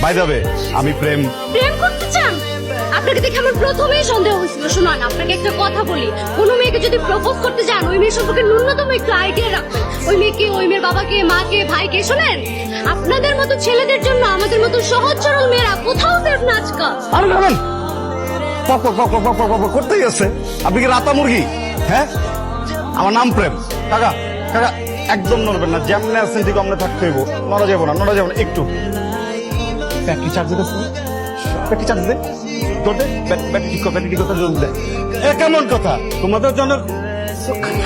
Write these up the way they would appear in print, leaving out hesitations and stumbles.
By যাবে আমি প্রেম প্রেম করতে চান? আপনাকে দেখে আমার প্রথমেই সন্দেহ হয়েছিল। শুনুন, আপনাকে একটা কথা বলি, কোনো মেয়েকে যদি প্রপোজ করতে যান, ওই মেয়ের সম্পর্কে ন্যূনতম একটু আইডিয়া রাখবেন। ওই মেয়েকে, ওই মেয়ের বাবাকে, মাকে, ভাইকে। শোনেন, আপনাদের মতো ছেলেদের জন্য আমাদের মতো সহজ সরল মেয়েরা কোথাও সেফ না আজকাল। আরে নামেন পক পক পক পক পক পক করতেই আছে। আপনি কি রাতা মুরগি? হ্যাঁ, আমার নাম প্রেম। কাকা কাকা একদম নড়বেন না, যেমনে আছেন ঠিক আমরা থাকতে হইব। নড়া যাবো না, নড়া যাবো না একটু। ব্যাটারি চার্জ দিতেছে, ব্যাটারি চার্জ দে, তোদের ব্যাটারি ঠিক ব্যাটারি ঠিক কথা জলদি দে। এ কেমন কথা? তোমাদের জন্য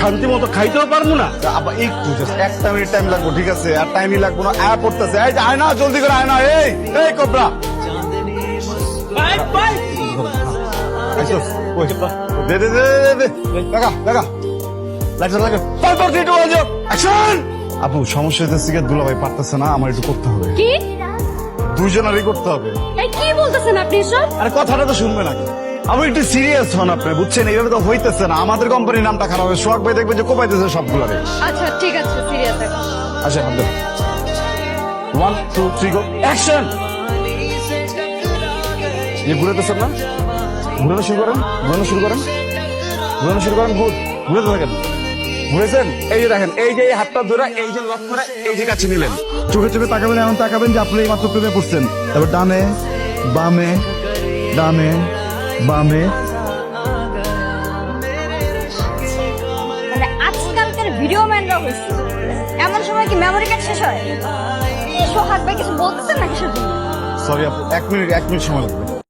শান্তি মতো খাইতেও পারবো না। আবার একটু জাস্ট একটা মিনিট টাইম লাগবো, ঠিক আছে? আর টাইমই লাগবো না। আয়া পড়তেছে, এই যে আয় না, জলদি করে আয় না। এই এই কোবরা দে দে দে দে লাগা লাগা লাগা লাগা 5 4 3 2 1 অ্যাকশন। আপু সমস্যা হইতেছে কি, দুলাভাই পারতেছে না, আমার একটু করতে হবে। কি? দুইজনেরই করতে হবে। এই কি বলতেছেন আপনি এসব? আরে কথাটা তো শুনবে না। আমি একটু সিরিয়াস হন আপনি, বুঝছেন? এইভাবে তো হইতেছে না, আমাদের কোম্পানির নামটা খারাপ হবে। সোহাগ ভাই দেখবে যে কোপাইতেছে সবগুলারে। আচ্ছা ঠিক আছে, সিরিয়াস এখন। আচ্ছা হাত দেন। 1 2 3 গো অ্যাকশন। এই ঘুরেতেছেন না, ঘুরানো শুরু করেন, ঘুরানো শুরু করেন, ঘুরানো শুরু করেন। গুড, ঘুরেতে থাকেন। ঘুরেছেন? এই যে দেখেন, এই যে এই হাতটা ধরে, এই যে লক করে, এই যে কাছে নিলেন। চোখে চোখে তাকাবেন, এমন তাকাবেন যে আপনি এই মাত্র প্রেমে পড়ছেন। তারপর ডানে বামে, ডানে বামে। মানে আজকালকার ভিডিও ম্যানরা হয়েছে, এমন সময় কি মেমোরি কার্ড শেষ হয়? কি সোহাগ ভাই কিছু বলতেছেন নাকি? শুধু সরি আপু, 1 মিনিট সময় লাগবে।